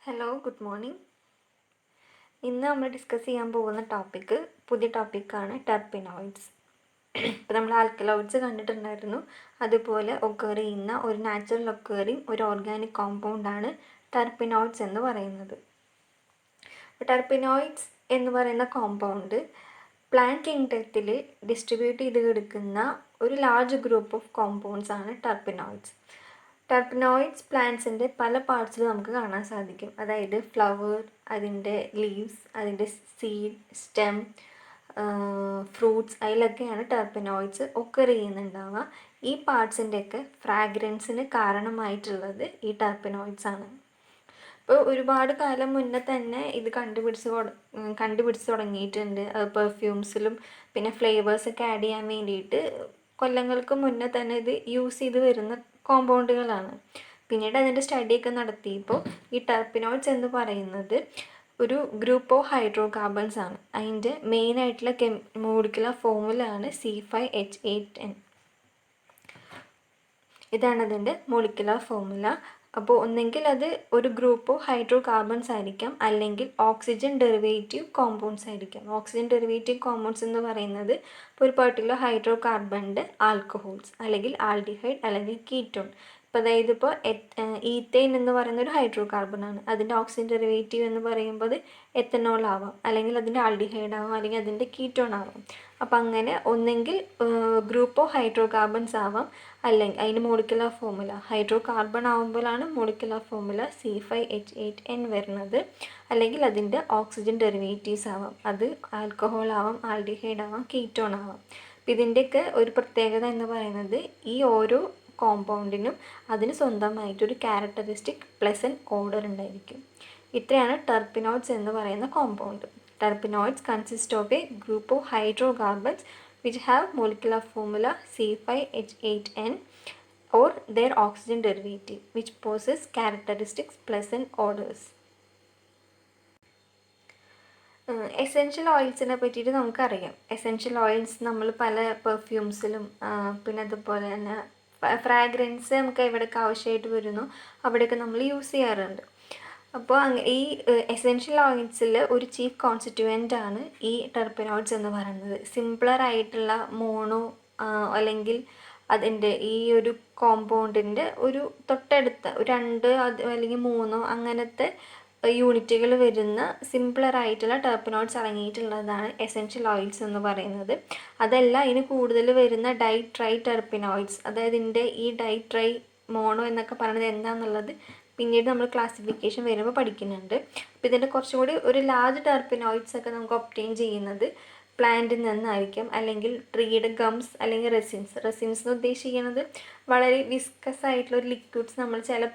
Hello, good morning. ഇന്ന് നമ്മൾ discuss ചെയ്യാൻ പോകുന്ന പുതിയ ടോപ്പിക്കാണ് ടെർപ്പിനോയിഡ്സ്. ഇപ്പോൾ നമ്മൾ ആൽക്കലോയിഡ്സ് കണ്ടിട്ടുണ്ടായിരുന്നു. അതുപോലെ ഒക്കർ ചെയ്യുന്ന ഒരു നാച്ചുറൽ ഒക്കറിങ് ഒരു ഓർഗാനിക് കോമ്പൗണ്ടാണ് ടെർപ്പിനോയിഡ്സ് എന്ന് പറയുന്നത്. ടെർപ്പിനോയിഡ്സ് എന്ന് പറയുന്ന കോമ്പൗണ്ട് പ്ലാന്റ് കിങ്ഡത്തിൽ ഡിസ്ട്രിബ്യൂട്ട് ചെയ്ത് കിടക്കുന്ന ഒരു ലാർജ് ഗ്രൂപ്പ് ഓഫ് കോമ്പൗണ്ട്സ് ആണ് ടെർപ്പിനോയിഡ്സ്. ടെർപ്പിനോയിഡ്സ് പ്ലാന്റ്സിൻ്റെ പല പാർട്സിൽ നമുക്ക് കാണാൻ സാധിക്കും. അതായത് ഫ്ലവർ, അതിൻ്റെ ലീവ്സ്, അതിൻ്റെ സീഡ്, സ്റ്റെം, ഫ്രൂട്ട്സ്, അതിലൊക്കെയാണ് ടെർപ്പിനോയിഡ്സ് ഒക്കർ ചെയ്യുന്നുണ്ടാവുക. ഈ പാർട്സിൻ്റെയൊക്കെ ഫ്രാഗ്രൻസിന് കാരണമായിട്ടുള്ളത് ഈ ടെർപ്പിനോയിഡ്സ് ആണ്. ഇപ്പോൾ ഒരുപാട് കാലം മുന്നേ തന്നെ ഇത് കണ്ടുപിടിച്ച് തുടങ്ങിയിട്ടുണ്ട്. പെർഫ്യൂംസിലും പിന്നെ ഫ്ലേവേഴ്സൊക്കെ ആഡ് ചെയ്യാൻ വേണ്ടിയിട്ട് കൊല്ലങ്ങൾക്ക് മുന്നേ തന്നെ ഇത് യൂസ് ചെയ്ത് വരുന്ന കോമ്പൗണ്ടുകളാണ്. പിന്നീട് അതിൻ്റെ സ്റ്റഡിയൊക്കെ നടത്തിയപ്പോൾ ഈ ടെർപ്പിനോയിഡ്സ് എന്ന് പറയുന്നത് ഒരു ഗ്രൂപ്പ് ഓഫ് ഹൈഡ്രോ കാർബൺസ് ആണ്. അതിൻ്റെ മെയിനായിട്ടുള്ള മോളിക്കുലർ ഫോർമുലയാണ് C5H8N. ഇതാണ് അതിൻ്റെ മോളിക്കുലർ ഫോർമുല. അപ്പോൾ ഒന്നെങ്കിൽ അത് ഒരു ഗ്രൂപ്പ് ഓഫ് ഹൈഡ്രോ കാർബൺസ് ആയിരിക്കാം, അല്ലെങ്കിൽ ഓക്സിജൻ ഡെറിവേറ്റീവ് കോമ്പൗണ്ട്സ് ആയിരിക്കാം. ഓക്സിജൻ ഡെറിവേറ്റീവ് കോമ്പൗണ്ട്സ് എന്ന് പറയുന്നത് ഇപ്പോൾ ഒരു പെർട്ടിക്കുലർ ഹൈഡ്രോ കാർബണിൻ്റെ ആൽക്കഹോൾസ്, അല്ലെങ്കിൽ ആൽഡിഹൈഡ്, അല്ലെങ്കിൽ കീറ്റോൺ. ഇപ്പോൾ അതായത് ഇപ്പോൾ ഈത്തേൻ എന്ന് പറയുന്ന ഒരു ഹൈഡ്രോ കാർബണാണ്. അതിൻ്റെ ഓക്സിജൻ ഡെറിവേറ്റീവ് എന്ന് പറയുമ്പോൾ അത് എത്തനോൾ ആവാം, അല്ലെങ്കിൽ അതിൻ്റെ ആൽഡിഹൈഡ് ആവാം, അല്ലെങ്കിൽ അതിൻ്റെ കീറ്റോൺ ആവാം. അപ്പം അങ്ങനെ ഒന്നെങ്കിൽ ഗ്രൂപ്പ് ഓഫ് ഹൈഡ്രോ കാർബൺസ് ആവാം, അല്ലെങ്കിൽ അതിന് മോളിക്കുലർ ഫോർമുല ഹൈഡ്രോ കാർബൺ ആകുമ്പോഴാണ് മോളിക്കുലർ ഫോർമുല C5H8N വരുന്നത്. അല്ലെങ്കിൽ അതിൻ്റെ ഓക്സിജൻ ഡെറിവേറ്റീവ്സ് ആവാം, അത് ആൽക്കഹോൾ ആവാം, ആൽഡിഹൈഡ് ആവാം, കീറ്റോൺ ആവാം. അപ്പം ഇതിൻ്റെയൊക്കെ ഒരു പ്രത്യേകത എന്ന് പറയുന്നത് ഈ ഓരോ കോമ്പൗണ്ടിനും അതിന് സ്വന്തമായിട്ടൊരു ക്യാരക്ടറിസ്റ്റിക് പ്ലസൻറ്റ് ഓർഡർ ഉണ്ടായിരിക്കും. ഇത്രയാണ് ടെർപ്പിനോയിഡ്സ് എന്ന് പറയുന്ന compound. Terpenoids consist of a group of hydrocarbons which have molecular formula C5H8N or their oxygen derivative, which possess characteristics pleasant odors. Essential ഓയിൽസിനെ പറ്റിയിട്ട് നമുക്കറിയാം. എസെൻഷ്യൽ ഓയിൽസ് നമ്മൾ പല പെർഫ്യൂംസിലും പിന്നെ അതുപോലെ തന്നെ ഫ്രാഗ്രൻസ് നമുക്ക് എവിടെയൊക്കെ ആവശ്യമായിട്ട് വരുന്നു അവിടെയൊക്കെ നമ്മൾ യൂസ് ചെയ്യാറുണ്ട്. അപ്പോൾ ഈ എസെൻഷ്യൽ ഓയിൽസിൽ ഒരു ചീഫ് കോൺസ്റ്റിറ്റ്യൂവൻ്റ് ആണ് ഈ ടെർപ്പിനോയിഡ്സ് എന്ന് പറയുന്നത്. സിംപ്ലറായിട്ടുള്ള മോണോ അല്ലെങ്കിൽ അതിൻ്റെ ഈ ഒരു കോമ്പൗണ്ടിൻ്റെ ഒരു തൊട്ടടുത്ത 2 അല്ലെങ്കിൽ 3 അങ്ങനത്തെ യൂണിറ്റുകൾ വരുന്ന സിംപ്ലറായിട്ടുള്ള ടെർപ്പിനോയിഡ്സ് അടങ്ങിയിട്ടുള്ളതാണ് എസെൻഷ്യൽ ഓയിൽസ് എന്ന് പറയുന്നത്. അതല്ല, ഇതിന് കൂടുതൽ വരുന്ന ട്രൈ ടെർപ്പിനോയിഡ്സ്, അതായത് ഇതിൻ്റെ ഈ ട്രൈ മോണോ എന്നൊക്കെ പറയുന്നത് എന്താണെന്നുള്ളത് പിന്നീട് നമ്മൾ ക്ലാസിഫിക്കേഷൻ വരുമ്പോൾ പഠിക്കുന്നുണ്ട്. അപ്പോൾ ഇതിൻ്റെ കുറച്ചും കൂടി ഒരു ലാർജ് ടെർപ്പിനോയിഡ്സ് ഒക്കെ നമുക്ക് ഒബ്റ്റെയിൻ ചെയ്യുന്നത് പ്ലാന്റിൽ നിന്നായിരിക്കും, അല്ലെങ്കിൽ ട്രീയുടെ ഗംസ് അല്ലെങ്കിൽ റെസിൻസ് എന്ന് ഉദ്ദേശിക്കുന്നത് വളരെ വിസ്കസ് ആയിട്ടുള്ള ഒരു ലിക്വിഡ്സ് നമ്മൾ ചില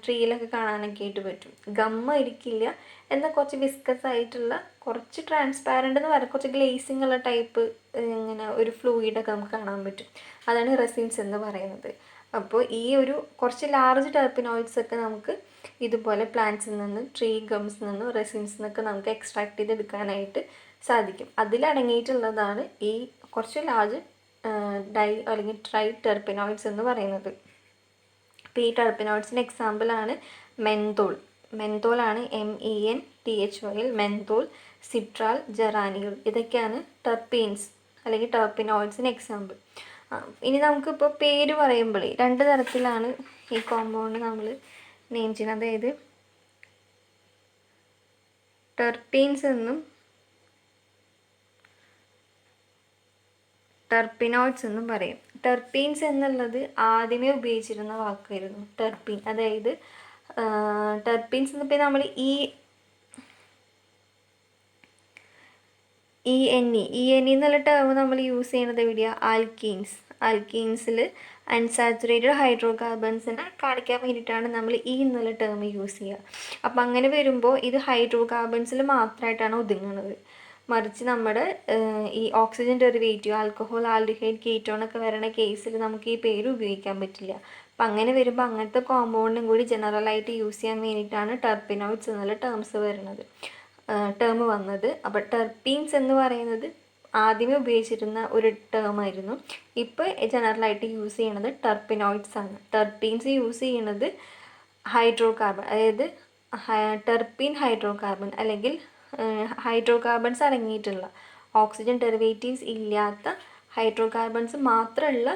ട്രീയിലൊക്കെ കാണാനൊക്കെ ആയിട്ട് പറ്റും. ഗമ്മ ഇരിക്കില്ല, എന്നാൽ കുറച്ച് വിസ്കസ് ആയിട്ടുള്ള, കുറച്ച് ട്രാൻസ്പാരൻ്റ് എന്ന് പറയാം, കുറച്ച് ഗ്ലേസിങ് ഉള്ള ടൈപ്പ് ഇങ്ങനെ ഒരു ഫ്ലൂയിഡൊക്കെ നമുക്ക് കാണാൻ പറ്റും. അതാണ് റെസിൻസ് എന്ന് പറയുന്നത്. അപ്പോൾ ഈ ഒരു കുറച്ച് ലാർജ് ടെർപ്പിനോയിഡ്സ് ഒക്കെ നമുക്ക് ഇതുപോലെ പ്ലാന്റ്സിൽ നിന്ന്, ട്രീ ഗംസിൽ നിന്നും റെസിൻസിൽ നിന്നൊക്കെ നമുക്ക് എക്സ്ട്രാക്ട് ചെയ്തെടുക്കാനായിട്ട് സാധിക്കും. അതിലടങ്ങിയിട്ടുള്ളതാണ് ഈ കുറച്ച് ലാർജ് അല്ലെങ്കിൽ ട്രൈ ടെർപ്പിനോയിഡ്സ് എന്ന് പറയുന്നത്. അപ്പോൾ ഈ ടെർപ്പിനോയിഡ്സിൻ്റെ എക്സാമ്പിളാണ് മെൻതോളാണ് MENTHOL, മെൻതോൾ, സിട്രാൾ, ജെറാനിയോൾ. ഇതൊക്കെയാണ് ടെർപ്പീൻസ് അല്ലെങ്കിൽ ടെർപ്പിനോയിഡ്സിന് എക്സാമ്പിൾ. ഇനി നമുക്കിപ്പോൾ പേര് പറയുമ്പോഴേ 2 തരത്തിലാണ് ഈ കോമ്പൗണ്ട് നമ്മൾ നെയിം ചെയ്യുന്നത്. അതായത് ടെർപ്പീൻസ് എന്നും ടെർപ്പിനോയിഡ്സ് എന്നും പറയും. ടെർപ്പീൻസ് എന്നുള്ളത് ആദ്യമേ ഉപയോഗിച്ചിരുന്ന വാക്കായിരുന്നു ടെർപ്പീൻ. അതായത് ടെർപ്പീൻസ് എന്നിപ്പോൾ നമ്മൾ ENE എന്നുള്ള ടേം നമ്മൾ യൂസ് ചെയ്യുന്നത് എവിടെയാണ്? ആൽക്കീൻസിൽ അൺസാച്ചുറേറ്റഡ് ഹൈഡ്രോ കാർബൺസിനെ കാണിക്കാൻ വേണ്ടിയിട്ടാണ് നമ്മൾ എന്നുള്ള ടേം യൂസ് ചെയ്യുക. അപ്പം അങ്ങനെ വരുമ്പോൾ ഇത് ഹൈഡ്രോ കാർബൺസിൽ മാത്രമായിട്ടാണ് ഒതുങ്ങുന്നത്. മറിച്ച് നമ്മുടെ ഈ oxygen derivative alcohol, aldehyde, ketone ഒക്കെ വരുന്ന കേസിൽ നമുക്ക് ഈ പേര് ഉപയോഗിക്കാൻ പറ്റില്ല. അപ്പം അങ്ങനെ വരുമ്പോൾ അങ്ങനത്തെ കോമ്പൗണ്ടും കൂടി ജനറലായിട്ട് യൂസ് ചെയ്യാൻ വേണ്ടിയിട്ടാണ് ടെർപ്പിനോയിഡ്സ് എന്നുള്ള ടേം വന്നത്. അപ്പോൾ ടെർപ്പീൻസ് എന്ന് പറയുന്നത് ആദ്യമേ ഉപയോഗിച്ചിരുന്ന ഒരു ടേമായിരുന്നു. ഇപ്പോൾ ജനറലായിട്ട് യൂസ് ചെയ്യണത് ടെർപ്പിനോയിഡ്സ് ആണ്. ടെർപ്പീൻസ് യൂസ് ചെയ്യണത് ഹൈഡ്രോ കാർബൺ, അതായത് ടെർപ്പീൻ ഹൈഡ്രോകാർബൺ അല്ലെങ്കിൽ ഹൈഡ്രോകാർബൺസ് അടങ്ങിയിട്ടുള്ള ഓക്സിജൻ ഡെറിവേറ്റീവ്സ് ഇല്ലാത്ത ഹൈഡ്രോകാർബൺസ് മാത്രമുള്ള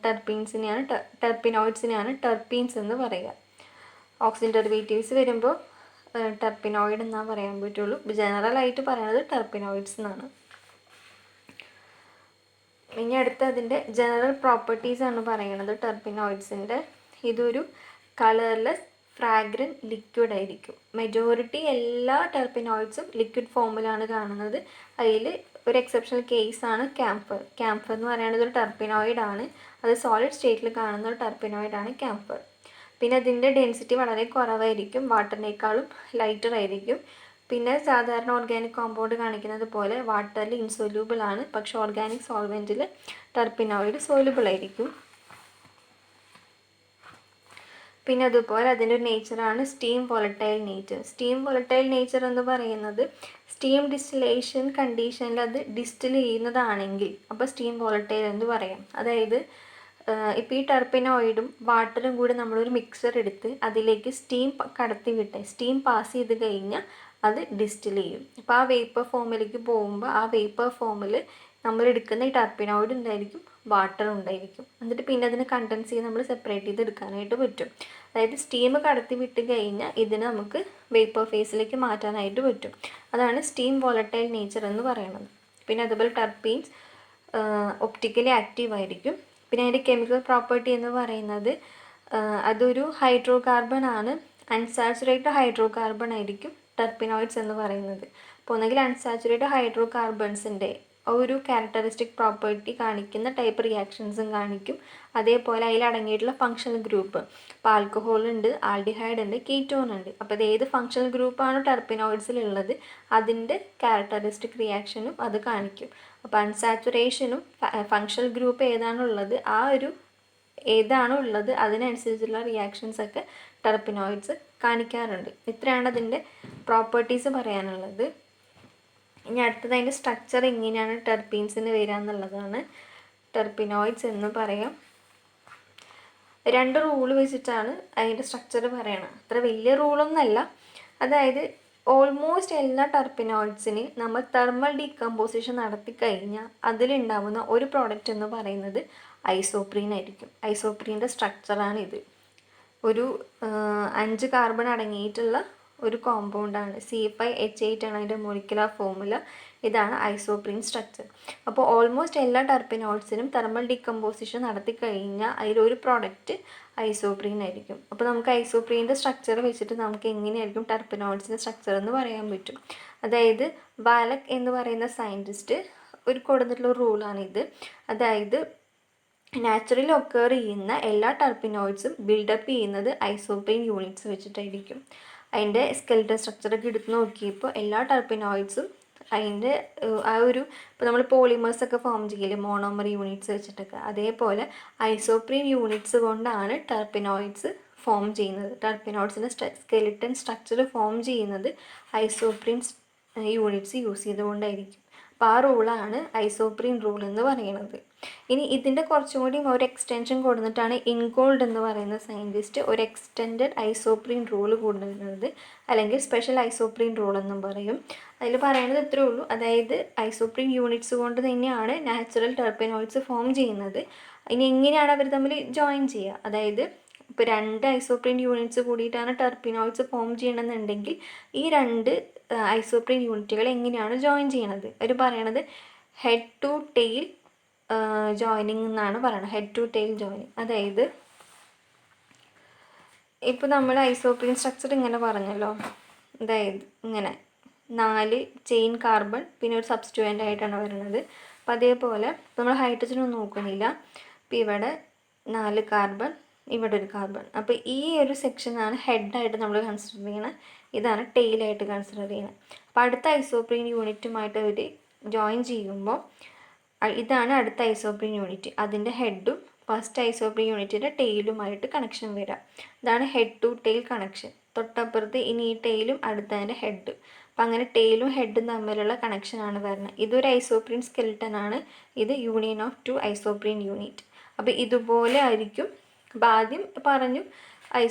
ടെർപ്പിനോയിഡ്സിനെയാണ് ടെർപ്പീൻസ് എന്ന് പറയുക. ഓക്സിജൻ ഡെറിവേറ്റീവ്സ് വരുമ്പോൾ ടെർപ്പിനോയിഡ് എന്നാണ് പറയാൻ പറ്റുള്ളൂ. ജനറലായിട്ട് പറയുന്നത് ടെർപ്പിനോയിഡ്സ് എന്നാണ്. ഇനി അടുത്ത അതിൻ്റെ ജനറൽ പ്രോപ്പർട്ടീസാണ് പറയുന്നത് ടെർപ്പിനോയിഡ്സിൻ്റെ. ഇതൊരു കളർലെസ് ഫ്രാഗ്രൻറ്റ് ലിക്വിഡ് ആയിരിക്കും. മെജോറിറ്റി എല്ലാ ടെർപ്പിനോയിഡ്സും ലിക്വിഡ് ഫോമിലാണ് കാണുന്നത്. അതിൽ ഒരു എക്സെപ്ഷണൽ കേസാണ് ക്യാംഫർ. ക്യാംഫർ എന്ന് പറയുന്നത് ഒരു ടെർപ്പിനോയിഡാണ്. അത് സോളിഡ് സ്റ്റേറ്റിൽ കാണുന്ന ഒരു ടെർപ്പിനോയിഡാണ് ക്യാംഫർ. പിന്നെ അതിൻ്റെ ഡെൻസിറ്റി വളരെ കുറവായിരിക്കും, വാട്ടറിനേക്കാളും ലൈറ്റർ ആയിരിക്കും. പിന്നെ സാധാരണ ഓർഗാനിക് കോമ്പൗണ്ട് കാണിക്കുന്നത് പോലെ വാട്ടറിൽ ഇൻസൊല്യൂബിൾ ആണ്, പക്ഷേ ഓർഗാനിക് സോൾവെൻറ്റിൽ ടെർപ്പിനോയിഡ് സോല്യൂബിൾ ആയിരിക്കും. പിന്നെ അതുപോലെ അതിൻ്റെ ഒരു നേച്ചറാണ് steam volatile nature. Steam volatile nature എന്ന് പറയുന്നത് സ്റ്റീം ഡിസ്റ്റിലേഷൻ കണ്ടീഷനിൽ അത് ഡിസ്റ്റിൽ ചെയ്യുന്നതാണെങ്കിൽ അപ്പോൾ സ്റ്റീം വോളറ്റൈൽ എന്ന് പറയാം. അതായത് ഇപ്പോൾ ഈ ടെർപ്പിനോയിഡും വാട്ടറും കൂടി നമ്മളൊരു മിക്സർ എടുത്ത് അതിലേക്ക് സ്റ്റീം കടത്തി സ്റ്റീം പാസ് ചെയ്ത് കഴിഞ്ഞാൽ അത് ഡിസ്റ്റിൽ ചെയ്യും. അപ്പോൾ ആ വേപ്പർ ഫോമിലേക്ക് പോകുമ്പോൾ ആ വേപ്പർ ഫോമിൽ നമ്മൾ എടുക്കുന്ന ഈ ടെർപ്പിനോയിഡ് ഉണ്ടായിരിക്കും, വാട്ടർ ഉണ്ടായിരിക്കും. എന്നിട്ട് പിന്നെ അതിന് കണ്ടൻസ് ചെയ്ത് നമ്മൾ സെപ്പറേറ്റ് ചെയ്ത് എടുക്കാനായിട്ട് പറ്റും. അതായത് സ്റ്റീം കടത്തി വിട്ട് കഴിഞ്ഞാൽ ഇതിനെ നമുക്ക് വേപ്പർ ഫേസിലേക്ക് മാറ്റാനായിട്ട് പറ്റും. അതാണ് സ്റ്റീം വോളറ്റൈൽ നേച്ചർ എന്ന് പറയുന്നത്. പിന്നെ അതുപോലെ ടെർപ്പീൻസ് ഒപ്റ്റിക്കലി ആക്റ്റീവ് ആയിരിക്കും. പിന്നെ അതിൻ്റെ കെമിക്കൽ പ്രോപ്പർട്ടി എന്ന് പറയുന്നത് അതൊരു ഹൈഡ്രോകാർബൺ ആണ്. അൺസാച്ചുറേറ്റഡ് ഹൈഡ്രോകാർബൺ ആയിരിക്കും ടെർപ്പിനോയിഡ്സ് എന്ന് പറയുന്നത്. അപ്പോൾ ഒന്നെങ്കിൽ അൺസാച്ചുറേറ്റഡ് ഹൈഡ്രോകാർബൺസിൻ്റെ ഒരു ക്യാരക്ടറിസ്റ്റിക് പ്രോപ്പർട്ടി കാണിക്കുന്ന ടൈപ്പ് റിയാക്ഷൻസും കാണിക്കും. അതേപോലെ അതിൽ അടങ്ങിയിട്ടുള്ള ഫങ്ഷണൽ ഗ്രൂപ്പ്, ഇപ്പോൾ ആൽക്കഹോൾ ഉണ്ട്, ആൽഡിഹൈഡ് ഉണ്ട്, കീറ്റോൺ ഉണ്ട്. അപ്പോൾ ഇത് ഏത് ഫങ്ഷണൽ ഗ്രൂപ്പാണോ ടെർപ്പിനോയിഡ്സിലുള്ളത് അതിൻ്റെ ക്യാരക്ടറിസ്റ്റിക് റിയാക്ഷനും അത് കാണിക്കും. അപ്പോൾ അൺസാച്ചുറേഷനും ഫങ്ഷണൽ ഗ്രൂപ്പ് ഏതാണോ ഉള്ളത് അതിനനുസരിച്ചുള്ള റിയാക്ഷൻസൊക്കെ ടെർപ്പിനോയിഡ്സ് കാണിക്കാറുണ്ട്. ഇത്രയാണ് അതിൻ്റെ പ്രോപ്പർട്ടീസ് പറയാനുള്ളത്. ഇനി അടുത്തത് അതിൻ്റെ സ്ട്രക്ചർ എങ്ങനെയാണ് ടെർപ്പീൻസിന് വരിക എന്നുള്ളതാണ്. ടെർപ്പിനോയിഡ്സ് എന്ന് പറയാം. 2 റൂള് വെച്ചിട്ടാണ് അതിൻ്റെ സ്ട്രക്ചർ പറയണത്. അത്ര വലിയ റൂളൊന്നുമല്ല. അതായത് ഓൾമോസ്റ്റ് എല്ലാ ടെർപ്പിനോയിഡ്സിന് നമ്മൾ തെർമൽ ഡീകമ്പോസിഷൻ നടത്തി കഴിഞ്ഞാൽ അതിലുണ്ടാവുന്ന ഒരു പ്രോഡക്റ്റ് എന്ന് പറയുന്നത് ഐസോപ്രീൻ ആയിരിക്കും. ഐസോപ്രീൻ്റെ സ്ട്രക്ചറാണിത്. ഒരു 5 കാർബൺ അടങ്ങിയിട്ടുള്ള ഒരു കോമ്പൗണ്ടാണ്. C5H8 ആണ് അതിൻ്റെ മോളിക്കുലർ ഫോർമുല. ഇതാണ് ഐസോപ്രീൻ സ്ട്രക്ചർ. അപ്പോൾ ഓൾമോസ്റ്റ് എല്ലാ ടെർപ്പിനോയിഡ്സിനും തെർമൽ ഡീകമ്പോസിഷൻ നടത്തി കഴിഞ്ഞാൽ അതിലൊരു പ്രോഡക്റ്റ് ഐസോപ്രീൻ ആയിരിക്കും. അപ്പോൾ നമുക്ക് ഐസോപ്രീൻ്റെ സ്ട്രക്ചർ വെച്ചിട്ട് നമുക്ക് എങ്ങനെയായിരിക്കും ടെർപ്പിനോയിഡ്സിൻ്റെ സ്ട്രക്ചർ എന്ന് പറയാൻ പറ്റും. അതായത് വാലക് എന്ന് പറയുന്ന സയൻറ്റിസ്റ്റ് കൊടുത്തിട്ടുള്ള റൂളാണിത്. അതായത് നാച്ചുറലി ഒക്കർ ചെയ്യുന്ന എല്ലാ ടെർപ്പിനോയിഡ്സും ബിൽഡപ്പ് ചെയ്യുന്നത് ഐസോപ്രീൻ യൂണിറ്റ്സ് വെച്ചിട്ടായിരിക്കും. അതിൻ്റെ സ്കെൽറ്റൽ സ്ട്രക്ചറൊക്കെ എടുത്ത് നോക്കിയപ്പോൾ എല്ലാ ടെർപ്പിനോയിഡ്സും അതിൻ്റെ ഇപ്പോൾ നമ്മൾ പോളിമേഴ്സൊക്കെ ഫോം ചെയ്യില്ലേ മോണോമർ യൂണിറ്റ്സ് വെച്ചിട്ടൊക്കെ, അതേപോലെ ഐസോപ്രീൻ യൂണിറ്റ്സ് കൊണ്ടാണ് ടെർപ്പിനോയിഡ്സ് ഫോം ചെയ്യുന്നത്. ടെർപ്പിനോയിഡ്സിൻ്റെ സ്കെലിറ്റൻ സ്ട്രക്ചർ ഫോം ചെയ്യുന്നത് ഐസോപ്രീൻ യൂണിറ്റ്സ് യൂസ് ചെയ്തുകൊണ്ടായിരിക്കും. അപ്പോൾ ആ റൂളാണ് ഐസോപ്രീൻ റൂൾ എന്ന് പറയുന്നത്. ഇനി ഇതിൻ്റെ കുറച്ചും കൂടി ഒരു എക്സ്റ്റൻഷൻ കൊടുത്തിട്ടാണ് ഇൻഗോൾഡ് എന്ന് പറയുന്ന സയൻറ്റിസ്റ്റ് ഒരു എക്സ്റ്റെൻഡഡ് ഐസോപ്രീൻ റൂൾ കൊണ്ടുവരുന്നത്, അല്ലെങ്കിൽ സ്പെഷ്യൽ ഐസോപ്രീൻ റൂൾ എന്നും പറയും. അതിൽ പറയുന്നത് ഇത്രയേ ഉള്ളൂ. അതായത് ഐസോപ്രീൻ യൂണിറ്റ്സ് കൊണ്ട് തന്നെയാണ് നാച്ചുറൽ ടെർപ്പിനോയിഡ്സ് ഫോം ചെയ്യുന്നത്. ഇനി എങ്ങനെയാണ് അവർ തമ്മിൽ ജോയിൻ ചെയ്യുക? അതായത് ഇപ്പോൾ 2 ഐസോപ്രീൻ യൂണിറ്റ്സ് കൂടിയിട്ടാണ് ടെർപ്പിനോയിഡ്സ് ഫോം ചെയ്യണമെന്നുണ്ടെങ്കിൽ ഈ 2 ഐസോപ്രീൻ യൂണിറ്റുകൾ എങ്ങനെയാണ് ജോയിൻ ചെയ്യണത്? അവർ പറയണത് ഹെഡ് ടു ടെയിൽ ജോയിനിങ് എന്നാണ് പറയുന്നത്. Head to tail joining. അതായത് ഇപ്പോൾ നമ്മൾ ഐസോപ്രീൻ സ്ട്രക്ചർ ഇങ്ങനെ പറഞ്ഞല്ലോ, അതായത് ഇങ്ങനെ 4 ചെയിൻ കാർബൺ പിന്നെ ഒരു സബ്സ്റ്റിറ്റ്യൂവൻ്റ് ആയിട്ടാണ് വരുന്നത്. അപ്പോൾ അതേപോലെ നമ്മൾ ഹൈഡ്രജനൊന്നും നോക്കുന്നില്ല. ഇപ്പോൾ ഇവിടെ 4 കാർബൺ, ഇവിടെ ഒരു കാർബൺ. അപ്പോൾ ഈ ഒരു സെക്ഷനാണ് ഹെഡായിട്ട് നമ്മൾ കൺസിഡർ ചെയ്യണത്. ഇതാണ് ടെയിലായിട്ട് കൺസിഡർ ചെയ്യണത്. അപ്പോൾ അടുത്ത ഐസോപ്രീൻ യൂണിറ്റുമായിട്ട് അവർ ജോയിൻ ചെയ്യുമ്പോൾ ഇതാണ് അടുത്ത ഐസോപ്രീൻ യൂണിറ്റ്. അതിൻ്റെ ഹെഡും ഫസ്റ്റ് ഐസോപ്രീൻ യൂണിറ്റിൻ്റെ ടെയിലുമായിട്ട് കണക്ഷൻ വരാം. ഇതാണ് ഹെഡ് ടു ടെയിൽ കണക്ഷൻ. തൊട്ടപ്പുറത്ത് ഇനി ഈ ടെയിലും അടുത്തതിൻ്റെ ഹെഡ്. അപ്പം അങ്ങനെ ടെയിലും ഹെഡും തമ്മിലുള്ള കണക്ഷനാണ് വരുന്നത്. ഇതൊരു ഐസോപ്രീൻ സ്കെൽട്ടനാണ്. ഇത് യൂണിയൻ ഓഫ് 2 ഐസോപ്രീൻ യൂണിറ്റ്. അപ്പോൾ ഇതുപോലെ ആയിരിക്കും. അപ്പോൾ ആദ്യം പറഞ്ഞു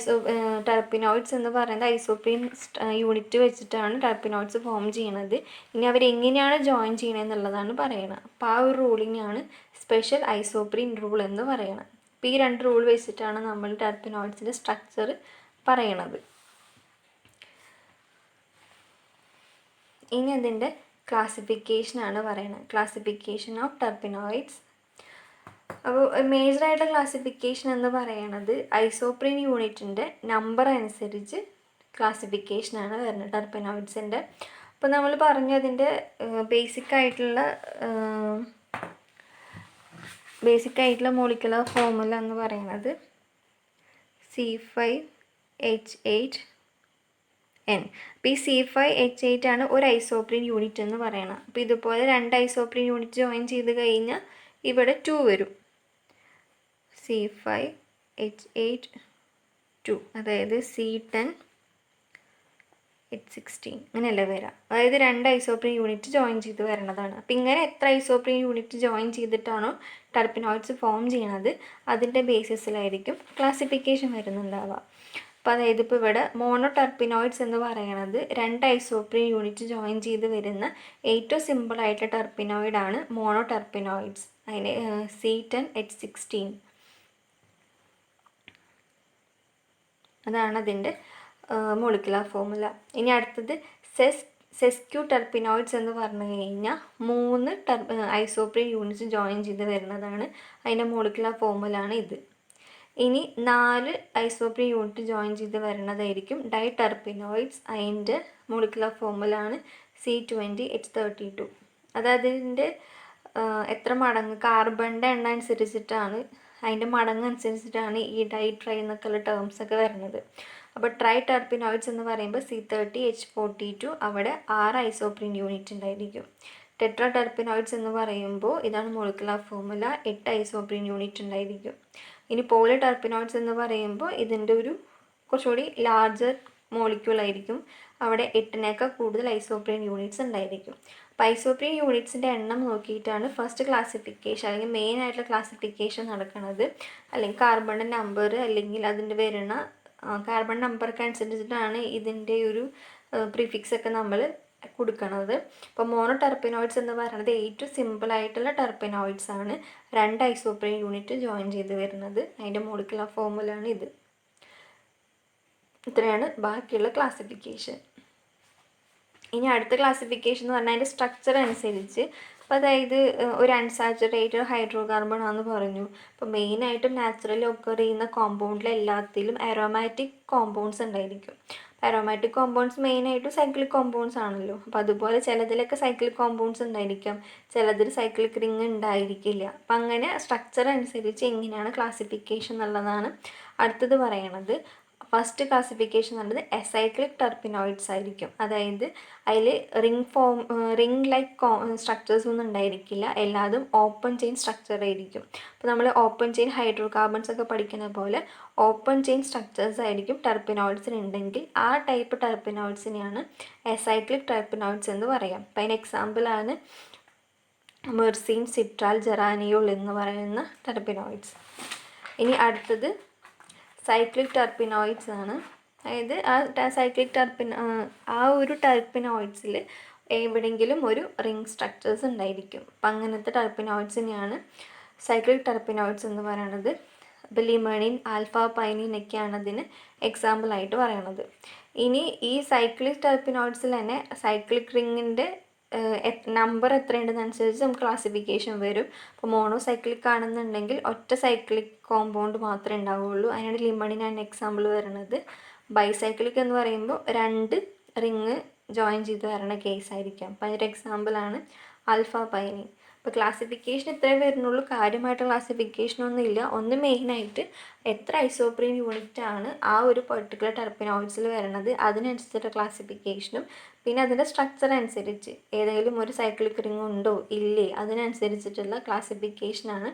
ടെർപ്പിനോയിഡ്സ് എന്ന് പറയുന്നത് ഐസോപ്രീൻ യൂണിറ്റ് വെച്ചിട്ടാണ് ടെർപ്പിനോയിഡ്സ് ഫോം ചെയ്യണത്. ഇനി അവരെങ്ങനെയാണ് ജോയിൻ ചെയ്യണത് എന്നുള്ളതാണ് പറയണത്. അപ്പോൾ ആ ഒരു റൂളിനെയാണ് സ്പെഷ്യൽ ഐസോപ്രീൻ റൂൾ എന്ന് പറയണത്. അപ്പോൾ ഈ 2 റൂൾ വെച്ചിട്ടാണ് നമ്മൾ ടെർപ്പിനോയിഡ്സിൻ്റെ സ്ട്രക്ചർ പറയണത്. ഇനി അതിൻ്റെ ക്ലാസിഫിക്കേഷനാണ് പറയുന്നത്. Classification of terpenoids. അപ്പോൾ മേജറായിട്ടുള്ള ക്ലാസിഫിക്കേഷൻ എന്ന് പറയുന്നത് ഐസോപ്രീൻ യൂണിറ്റിൻ്റെ നമ്പർ അനുസരിച്ച് ക്ലാസിഫിക്കേഷനാണ് വരുന്നത് ടെർപ്പിനോയിഡ്സിൻ്റെ. അപ്പോൾ നമ്മൾ പറഞ്ഞു അതിൻ്റെ ബേസിക് ആയിട്ടുള്ള മോളിക്കുലർ ഫോർമുല എന്ന് പറയുന്നത് C5H8N. അപ്പോൾ ഈ C5H8 ആണ് ഒരു ഐസോപ്രീൻ യൂണിറ്റ് എന്ന് പറയണം. അപ്പോൾ ഇതുപോലെ 2 ഐസോപ്രീൻ യൂണിറ്റ് ജോയിൻ ചെയ്ത് കഴിഞ്ഞാൽ ഇവിടെ 2 വരും. C5H8 അതായത് C10H16 അങ്ങനെയല്ല വരാം. അതായത് 2 ഐസോപ്രീൻ യൂണിറ്റ് ജോയിൻ ചെയ്ത് വരണതാണ്. അപ്പോൾ ഇങ്ങനെ എത്ര ഐസോപ്രീൻ യൂണിറ്റ് ജോയിൻ ചെയ്തിട്ടാണോ ടെർപ്പിനോയിഡ്സ് ഫോം ചെയ്യണത് അതിൻ്റെ ബേസിസിലായിരിക്കും ക്ലാസിഫിക്കേഷൻ വരുന്നുണ്ടാവുക. അപ്പോൾ അതായത് ഇപ്പോൾ ഇവിടെ മോണോ ടെർപ്പിനോയിഡ്സ് എന്ന് പറയണത് 2 ഐസോപ്രീൻ യൂണിറ്റ് ജോയിൻ ചെയ്ത് വരുന്ന ഏറ്റവും സിമ്പിളായിട്ടുള്ള ടെർപ്പിനോയിഡാണ് മോണോ ടെർപ്പിനോയിഡ്സ്. അതിന് C10H16 അതാണ് അതിൻ്റെ മോളിക്കുലർ ഫോർമുല. ഇനി അടുത്തത് സെസ്ക്യൂ ടെർപ്പിനോയിഡ്സ് എന്ന് പറഞ്ഞു കഴിഞ്ഞാൽ 3 ഐസോപ്രീൻ യൂണിറ്റ്സ് ജോയിൻ ചെയ്ത് വരുന്നതാണ്. അതിൻ്റെ മോളിക്കുലർ ഫോർമുല ആണ് ഇത്. ഇനി 4 ഐസോപ്രീൻ യൂണിറ്റ് ജോയിൻ ചെയ്ത് വരുന്നതായിരിക്കും ഡൈ ടെർപ്പിനോയിഡ്സ്. അതിൻ്റെ മോളിക്കുലർ ഫോർമുല ആണ് C20H32. അത് അതിൻ്റെ എത്ര മടങ്ങ് കാർബണിൻ്റെ എണ്ണം അനുസരിച്ചിട്ടാണ്, അതിൻ്റെ മടങ്ങ് അനുസരിച്ചിട്ടാണ് ഈ ഡൈ ട്രൈ എന്നൊക്കെയുള്ള ടേംസ് ഒക്കെ വരുന്നത്. അപ്പോൾ ട്രൈ ടെർപ്പിനോയിഡ്സ് എന്ന് പറയുമ്പോൾ C30H42 അവിടെ 6 ഐസോപ്രീൻ യൂണിറ്റ് ഉണ്ടായിരിക്കും. ടെട്രാ ടെർപ്പിനോയിഡ്സ് എന്ന് പറയുമ്പോൾ ഇതാണ് മോളിക്കുലർ ഫോർമുല, 8 ഐസോപ്രീൻ യൂണിറ്റ് ഉണ്ടായിരിക്കും. ഇനി പോളി ടെർപ്പിനോയിഡ്സ് എന്ന് പറയുമ്പോൾ ഇതിൻ്റെ ഒരു കുറച്ചുകൂടി ലാർജർ മോളിക്യൂൾ ആയിരിക്കും. അവിടെ 8നേക്കാൾ കൂടുതൽ ഐസോപ്രീൻ യൂണിറ്റ്സ് ഉണ്ടായിരിക്കും. അപ്പോൾ ഐസോപ്രീൻ യൂണിറ്റ്സിൻ്റെ എണ്ണം നോക്കിയിട്ടാണ് ഫസ്റ്റ് ക്ലാസിഫിക്കേഷൻ അല്ലെങ്കിൽ മെയിൻ ആയിട്ടുള്ള ക്ലാസിഫിക്കേഷൻ നടക്കുന്നത്. അല്ലെങ്കിൽ കാർബണിൻ്റെ നമ്പർ അല്ലെങ്കിൽ അതിൻ്റെ വരുന്ന കാർബൺ നമ്പർക്ക് അനുസരിച്ചിട്ടാണ് ഇതിൻ്റെ ഒരു പ്രിഫിക്സ് ഒക്കെ നമ്മൾ കൊടുക്കുന്നത്. ഇപ്പോൾ മോണോ ടെർപ്പിനോയിഡ്സ് എന്ന് പറയുന്നത് ഏറ്റവും സിമ്പിളായിട്ടുള്ള ടെർപ്പിനോയിഡ്സ് ആണ്. 2 ഐസോപ്രീൻ യൂണിറ്റ് ജോയിൻ ചെയ്ത് വരുന്നത്. അതിൻ്റെ മോളിക്കുലർ ഫോർമുല ആണ് ഇത്. ഇത്രയാണ് ബാക്കിയുള്ള ക്ലാസിഫിക്കേഷൻ. ഇനി അടുത്ത ക്ലാസിഫിക്കേഷൻ എന്ന് പറഞ്ഞാൽ അതിൻ്റെ സ്ട്രക്ചർ അനുസരിച്ച്. അപ്പോൾ അതായത് ഒരു അൺസാച്ചുറേറ്റഡ് ഹൈഡ്രോ കാർബൺ ആണെന്ന് പറഞ്ഞു. അപ്പോൾ മെയിനായിട്ടും നാച്ചുറലി ഒക്കർ ചെയ്യുന്ന കോമ്പൗണ്ടിൽ എല്ലാത്തിലും അരോമാറ്റിക് കോമ്പൗണ്ട്സ് ഉണ്ടായിരിക്കും. അരോമാറ്റിക് കോമ്പൗണ്ട്സ് മെയിനായിട്ടും സൈക്ലിക് കോമ്പൗണ്ട്സ് ആണല്ലോ. അപ്പോൾ അതുപോലെ ചിലതിലൊക്കെ സൈക്ലിക് കോമ്പൗണ്ട്സ് ഉണ്ടായിരിക്കാം, ചിലതിൽ സൈക്ലിക് റിങ് ഉണ്ടായിരിക്കില്ല. അപ്പം അങ്ങനെ സ്ട്രക്ചർ അനുസരിച്ച് എങ്ങനെയാണ് ക്ലാസിഫിക്കേഷൻ എന്നുള്ളതാണ് അടുത്തത് പറയണത്. ഫസ്റ്റ് ക്ലാസിഫിക്കേഷൻ എന്നുള്ളത് അസൈക്ലിക് ടെർപ്പിനോയിഡ്സ് ആയിരിക്കും. അതായത് അതിൽ റിംഗ് ലൈക്ക് സ്ട്രക്ചേഴ്സ് ഒന്നും ഉണ്ടായിരിക്കില്ല, എല്ലാതും ഓപ്പൺ ചെയിൻ സ്ട്രക്ചർ ആയിരിക്കും. അപ്പോൾ നമ്മൾ ഓപ്പൺ ചെയിൻ ഹൈഡ്രോ കാർബൺസ് ഒക്കെ പഠിക്കുന്ന പോലെ ഓപ്പൺ ചെയിൻ സ്ട്രക്ചേഴ്സ് ആയിരിക്കും ടെർപ്പിനോയിഡ്സിന് ഉണ്ടെങ്കിൽ ആ ടൈപ്പ് ടെർപ്പിനോയിഡ്സിനെയാണ് അസൈക്ലിക് ടെർപ്പിനോയിഡ്സ് എന്ന് പറയാം. അപ്പോൾ അതിന് എക്സാമ്പിളാണ് മെർസീൻ, സിട്രാൽ, ജെറാനിയോൾ എന്ന് പറയുന്ന ടെർപ്പിനോയിഡ്സ്. ഇനി അടുത്തത് സൈക്ലിക് ടെർപ്പിനോയിഡ്സ് ആണ്. അതായത് ആ ഒരു ടെർപ്പിനോയിഡ്സിൽ എവിടെയെങ്കിലും ഒരു റിംഗ് സ്ട്രക്ചേഴ്സ് ഉണ്ടായിരിക്കും. അപ്പം അങ്ങനത്തെ ടെർപ്പിനോയിഡ്സിനെയാണ് സൈക്ലിക് ടെർപ്പിനോയിഡ്സ് എന്ന് പറയുന്നത്. അപ്പോൾ ലിമണിൻ, ആൽഫ പൈനിനൊക്കെയാണ് അതിന് എക്സാമ്പിളായിട്ട് പറയണത്. ഇനി ഈ സൈക്ലിക് ടെർപ്പിനോയിഡ്സിൽ തന്നെ സൈക്ലിക് റിങ്ങിൻ്റെ നമ്പർ എത്രയുണ്ടെന്നനുസരിച്ച് നമുക്ക് ക്ലാസിഫിക്കേഷൻ വരും. ഇപ്പോൾ മോണോസൈക്ലിക് ആണെന്നുണ്ടെങ്കിൽ ഒറ്റ സൈക്ലിക് കോമ്പൗണ്ട് മാത്രമേ ഉണ്ടാവുകയുള്ളൂ. അതിനാണ് ലിമണിനാണ് എക്സാമ്പിൾ വരുന്നത്. ബൈസൈക്ലിക് എന്ന് പറയുമ്പോൾ 2 റിങ് ജോയിൻ ചെയ്ത് വരണ കേസായിരിക്കാം. അപ്പോൾ അതിൻ്റെ എക്സാമ്പിളാണ് ആൽഫ പൈനിൻ. അപ്പോൾ ക്ലാസിഫിക്കേഷൻ ഇത്രയും വരുന്നുള്ളൂ, കാര്യമായിട്ട് ക്ലാസിഫിക്കേഷനൊന്നും ഇല്ല. ഒന്ന് മെയിനായിട്ട് എത്ര ഐസോപ്രീൻ യൂണിറ്റ് ആണ് ആ ഒരു പെർട്ടിക്കുലർ ടെർപ്പിനോയിഡ്സിൽ വരുന്നത് അതിനനുസരിച്ചിട്ട് ക്ലാസിഫിക്കേഷനും, പിന്നെ അതിൻ്റെ സ്ട്രക്ചർ അനുസരിച്ച് ഏതെങ്കിലും ഒരു സൈക്ലിക് റിംഗ് ഉണ്ടോ ഇല്ലേ അതിനനുസരിച്ചിട്ടുള്ള ക്ലാസിഫിക്കേഷനാണ്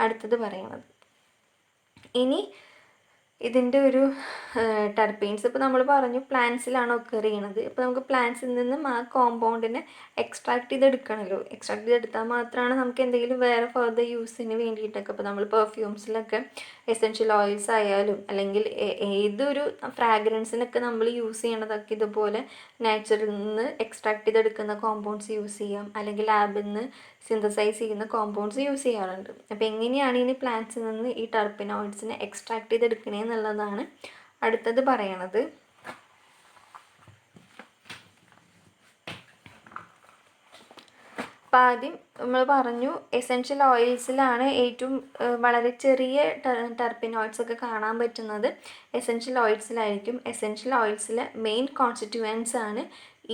അടുത്തത് പറയുന്നത്. ഇനി ഇതിൻ്റെ ഒരു ടെർപ്പീൻസ് ഇപ്പോൾ നമ്മൾ പറഞ്ഞു പ്ലാന്റ്സിലാണ് ഒക്കർ ചെയ്യണത്. ഇപ്പോൾ നമുക്ക് പ്ലാന്റ്സിൽ നിന്നും ആ കോമ്പൗണ്ടിനെ എക്സ്ട്രാക്ട് ചെയ്തെടുക്കണമല്ലോ. എക്സ്ട്രാക്ട് ചെയ്തെടുത്താൽ മാത്രമാണ് നമുക്ക് എന്തെങ്കിലും വേറെ ഫർദർ യൂസിന് വേണ്ടിയിട്ടൊക്കെ ഇപ്പോൾ നമ്മൾ പെർഫ്യൂംസിലൊക്കെ എസെൻഷ്യൽ ഓയിൽസ് ആയാലും അല്ലെങ്കിൽ ഏതൊരു ഫ്രാഗ്രൻസിനൊക്കെ നമ്മൾ യൂസ് ചെയ്യണതൊക്കെ ഇതുപോലെ നാച്ചുറിൽ നിന്ന് എക്സ്ട്രാക്ട് ചെയ്തെടുക്കുന്ന കോമ്പൗണ്ട്സ് യൂസ് ചെയ്യാം, അല്ലെങ്കിൽ ലാബിൽ നിന്ന് സിന്തസൈസ് ചെയ്യുന്ന കോമ്പൗണ്ട്സ് യൂസ് ചെയ്യാറുണ്ട്. അപ്പോൾ എങ്ങനെയാണ് ഇനി പ്ലാന്റ്സിൽ നിന്ന് ഈ ടെർപ്പനോയിഡ്സിനെ എക്സ്ട്രാക്ട് ചെയ്തെടുക്കണേ എന്നുള്ളതാണ് അടുത്തത് പറയണത്. അപ്പം ആദ്യം നമ്മൾ പറഞ്ഞു എസെൻഷ്യൽ ഓയിൽസിലാണ് ഏറ്റവും വളരെ ചെറിയ ടെർപ്പനോയിഡ്സ് ഒക്കെ കാണാൻ പറ്റുന്നത് എസെൻഷ്യൽ ഓയിൽസിലായിരിക്കും. എസെൻഷ്യൽ ഓയിൽസിലെ മെയിൻ കോൺസ്റ്റിറ്റ്യുവൻസ് ആണ്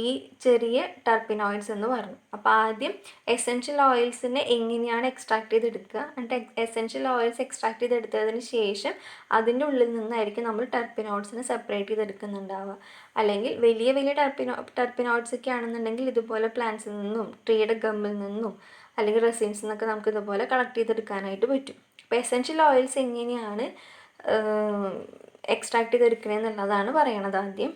ഈ ചെറിയ ടെർപ്പനോയിഡ്സ് എന്ന് പറഞ്ഞു. അപ്പോൾ ആദ്യം എസെൻഷ്യൽ ഓയിൽസിനെ എങ്ങനെയാണ് എക്സ്ട്രാക്ട് ചെയ്തെടുക്കുക, എന്നിട്ട് എസെൻഷ്യൽ ഓയിൽസ് എക്സ്ട്രാക്ട് ചെയ്തെടുത്തതിന് ശേഷം അതിൻ്റെ ഉള്ളിൽ നിന്നായിരിക്കും നമ്മൾ ടെർപ്പനോയിഡ്സിനെ സെപ്പറേറ്റ് ചെയ്തെടുക്കുന്നുണ്ടാവുക. അല്ലെങ്കിൽ വലിയ വലിയ ടെർപ്പനോയിഡ്സ് ഒക്കെ ആണെന്നുണ്ടെങ്കിൽ ഇതുപോലെ പ്ലാന്റ്സിൽ നിന്നും ട്രീയുടെ ഗമ്മിൽ നിന്നും അല്ലെങ്കിൽ റെസിൻസിൽ നിന്നൊക്കെ നമുക്ക് ഇതുപോലെ കളക്ട് ചെയ്തെടുക്കാനായിട്ട് പറ്റും. അപ്പോൾ എസെൻഷ്യൽ ഓയിൽസ് എങ്ങനെയാണ് എക്സ്ട്രാക്ട് ചെയ്തെടുക്കണമെന്നുള്ളതാണ് പറയണത് ആദ്യം.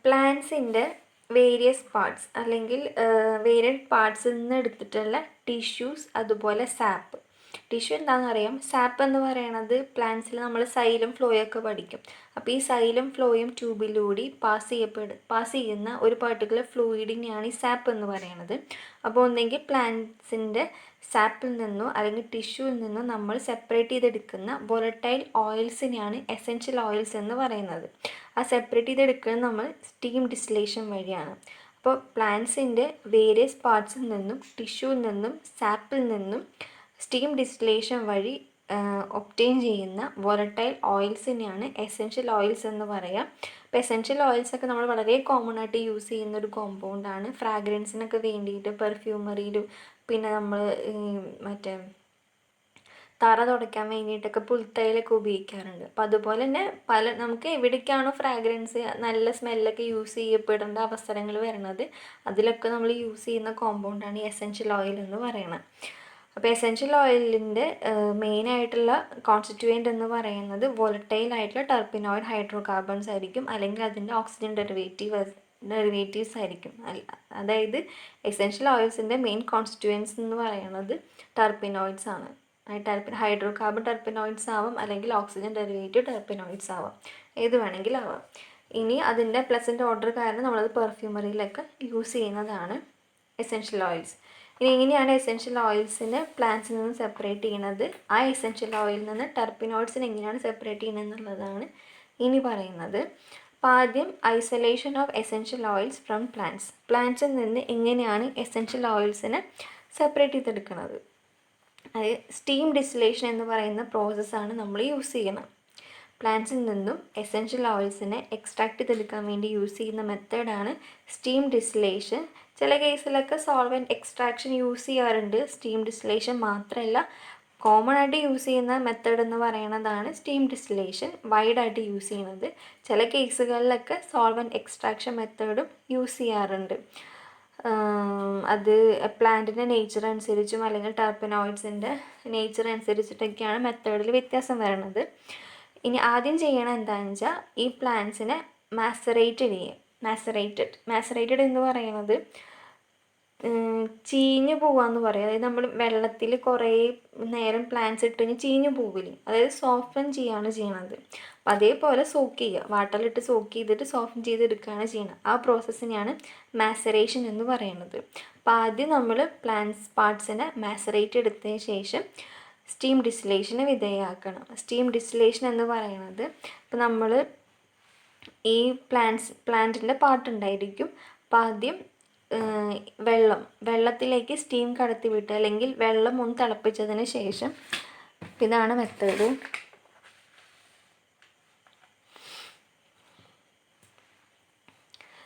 പ്ലാന്റ്സിൻ്റെ വേരിയസ് പാർട്സ് അല്ലെങ്കിൽ വേരിയസ് പാർട്സിൽ നിന്ന് എടുത്തിട്ടുള്ള ടിഷ്യൂസ്, അതുപോലെ സാപ്പ്. ടിഷ്യൂ എന്താണെന്നറിയാം. സാപ്പ് എന്ന് പറയണത് പ്ലാന്റ്സിൽ നമ്മൾ സൈലം ഫ്ലോയൊക്കെ പഠിക്കും. അപ്പോൾ ഈ സൈലം ഫ്ലോയും ട്യൂബിലൂടെ പാസ് ചെയ്യുന്ന ഒരു പർട്ടിക്കുലർ ഫ്ലൂയിഡിനെയാണ് ഈ സാപ്പ് എന്ന് പറയുന്നത്. അപ്പോൾ ഒന്നെങ്കിൽ പ്ലാന്റ്സിൻ്റെ സാപ്പിൽ നിന്നോ അല്ലെങ്കിൽ ടിഷ്യൂവിൽ നിന്നോ നമ്മൾ സെപ്പറേറ്റ് ചെയ്തെടുക്കുന്ന വോളറ്റൈൽ ഓയിൽസിനെയാണ് എസെൻഷ്യൽ ഓയിൽസ് എന്ന് പറയുന്നത്. ആ സെപ്പറേറ്റ് ചെയ്തെടുക്കുന്നത് നമ്മൾ സ്റ്റീം ഡിസ്റ്റിലേഷൻ വഴിയാണ്. അപ്പോൾ പ്ലാന്റ്സിൻ്റെ വേരിയസ് പാർട്സിൽ നിന്നും ടിഷ്യൂവിൽ നിന്നും സാപ്പിൽ നിന്നും സ്റ്റീം ഡിസ്റ്റിലേഷൻ വഴി ഒബ്റ്റെയിൻ ചെയ്യുന്ന വോളറ്റൈൽ ഓയിൽസിനെയാണ് എസെൻഷ്യൽ ഓയിൽസ് എന്ന് പറയാം. അപ്പോൾ എസെൻഷ്യൽ ഓയിൽസൊക്കെ നമ്മൾ വളരെ കോമൺ ആയിട്ട് യൂസ് ചെയ്യുന്ന ഒരു കോമ്പൗണ്ടാണ്. ഫ്രാഗ്രൻസിനൊക്കെ വേണ്ടിയിട്ട് പെർഫ്യൂമറിയിലും പിന്നെ നമ്മൾ മറ്റേ തറ തുടയ്ക്കാൻ വേണ്ടിയിട്ടൊക്കെ പുൽത്തൈലൊക്കെ ഉപയോഗിക്കാറുണ്ട്. അപ്പോൾ അതുപോലെ തന്നെ നമുക്ക് എവിടേക്കാണോ ഫ്രാഗ്രൻസ് നല്ല സ്മെല്ലൊക്കെ യൂസ് ചെയ്യപ്പെടേണ്ട അവസരങ്ങൾ വരുന്നത് അതിലൊക്കെ നമ്മൾ യൂസ് ചെയ്യുന്ന കോമ്പൗണ്ടാണ് ഈ എസെൻഷ്യൽ ഓയിൽ എന്ന് പറയുന്നത്. അപ്പോൾ എസെൻഷ്യൽ ഓയിലിൻ്റെ മെയിനായിട്ടുള്ള കോൺസ്റ്റിറ്റ്യൂവൻ്റ് എന്ന് പറയുന്നത് വോളറ്റൈൽ ആയിട്ടുള്ള ടെർപ്പനോയിഡ് ഹൈഡ്രോ കാർബൺസ് ആയിരിക്കും, അല്ലെങ്കിൽ അതിൻ്റെ ഓക്സിജൻ ഡെറിവേറ്റീവ്സ് ആയിരിക്കും. അതായത് എസെൻഷ്യൽ ഓയിൽസിൻ്റെ മെയിൻ കോൺസ്റ്റിറ്റ്യൂവൻസ് എന്ന് പറയുന്നത് ടെർപ്പനോയിഡ്സ് ആണ്. ഹൈഡ്രോ കാർബൺ ടെർപ്പനോയിഡ്സ് ആവാം, അല്ലെങ്കിൽ ഓക്സിജൻ ഡെറിവേറ്റീവ് ടെർപ്പനോയിഡ്സ് ആവാം, ഏത് വേണമെങ്കിലും ആവാം. ഇനി അതിൻ്റെ പ്ലസൻറ്റ് ഓർഡർ കാരണം നമ്മളത് പെർഫ്യൂമറിയിലൊക്കെ യൂസ് ചെയ്യുന്നതാണ് എസെൻഷ്യൽ ഓയിൽസ്. ഇനി എങ്ങനെയാണ് എസെൻഷ്യൽ ഓയിൽസിനെ പ്ലാന്റ്സിൽ നിന്ന് സെപ്പറേറ്റ് ചെയ്യുന്നത്, ആ എസെൻഷ്യൽ ഓയിലിൽ നിന്ന് ടെർപ്പനോയിഡ്സിനെ എങ്ങനെയാണ് സെപ്പറേറ്റ് ചെയ്യുന്നത് എന്നുള്ളതാണ് ഇനി പറയുന്നത്. അപ്പോൾ ആദ്യം isolation of essential oils from പ്ലാന്റ്സിൽ നിന്ന് എങ്ങനെയാണ് എസെൻഷ്യൽ ഓയിൽസിനെ സെപ്പറേറ്റ് ചെയ്തെടുക്കുന്നത്. അത് സ്റ്റീം ഡിസ്റ്റിലേഷൻ എന്ന് പറയുന്ന പ്രോസസ്സാണ് നമ്മൾ യൂസ് ചെയ്യുന്നത്. പ്ലാന്റ്സിൽ നിന്നും എസെൻഷ്യൽ ഓയിൽസിനെ എക്സ്ട്രാക്ട് ചെയ്തെടുക്കാൻ വേണ്ടി യൂസ് ചെയ്യുന്ന മെത്തേഡാണ് സ്റ്റീം ഡിസ്റ്റിലേഷൻ. ചില കേസിലൊക്കെ സോൾവെൻറ്റ് എക്സ്ട്രാക്ഷൻ യൂസ് ചെയ്യാറുണ്ട്. സ്റ്റീം ഡിസ്റ്റിലേഷൻ മാത്രമല്ല, കോമൺ ആയിട്ട് യൂസ് ചെയ്യുന്ന മെത്തേഡ് എന്ന് പറയുന്നതാണ് സ്റ്റീം ഡിസ്റ്റിലേഷൻ, വൈഡായിട്ട് യൂസ് ചെയ്യുന്നത്. ചില കേസുകളിലൊക്കെ സോൾവെൻറ്റ് എക്സ്ട്രാക്ഷൻ മെത്തേഡും യൂസ് ചെയ്യാറുണ്ട്. അത് പ്ലാന്റിൻ്റെ നേച്ചർ അനുസരിച്ചും അല്ലെങ്കിൽ ടെർപ്പനോയിഡ്സിൻ്റെ നേച്ചർ അനുസരിച്ചിട്ടൊക്കെയാണ് മെത്തേഡിൽ വ്യത്യാസം വരുന്നത്. ഇനി ആദ്യം ചെയ്യണം എന്താണെന്ന് വെച്ചാൽ ഈ പ്ലാന്റ്സിനെ മാസറേറ്റഡ് എന്ന് പറയുന്നത് ചീഞ്ഞു പോവാന്ന് പറയും. അതായത് നമ്മൾ വെള്ളത്തിൽ കുറേ നേരം പ്ലാന്റ്സ് ഇട്ട് കഴിഞ്ഞാൽ ചീഞ്ഞു പോവില്ലേ, അതായത് സോഫ്റ്റൻ ചെയ്യാണ് ചെയ്യണത്. അപ്പം അതേപോലെ സോക്ക് ചെയ്യുക, വാട്ടറിലിട്ട് സോക്ക് ചെയ്തിട്ട് സോഫ്റ്റൻ ചെയ്തെടുക്കുകയാണ് ചെയ്യുന്നത്. ആ പ്രോസസ്സിനെയാണ് മാസറേഷൻ എന്ന് പറയുന്നത്. അപ്പോൾ ആദ്യം നമ്മൾ പാർട്സിനെ മാസറേറ്റ് എടുത്തതിന് ശേഷം സ്റ്റീം ഡിസ്റ്റിലേഷന് വിധേയമാക്കണം. സ്റ്റീം ഡിസ്റ്റിലേഷൻ എന്ന് പറയുന്നത് ഇപ്പോൾ നമ്മൾ ഈ പ്ലാന്റിൻ്റെ പാർട്ടുണ്ടായിരിക്കും. അപ്പോൾ ആദ്യം വെള്ളത്തിലേക്ക് സ്റ്റീം കടത്തി വിട്ട് അല്ലെങ്കിൽ വെള്ളം ഒന്ന് തിളപ്പിച്ചതിന് ശേഷം, ഇതാണ് മെത്തേഡ്.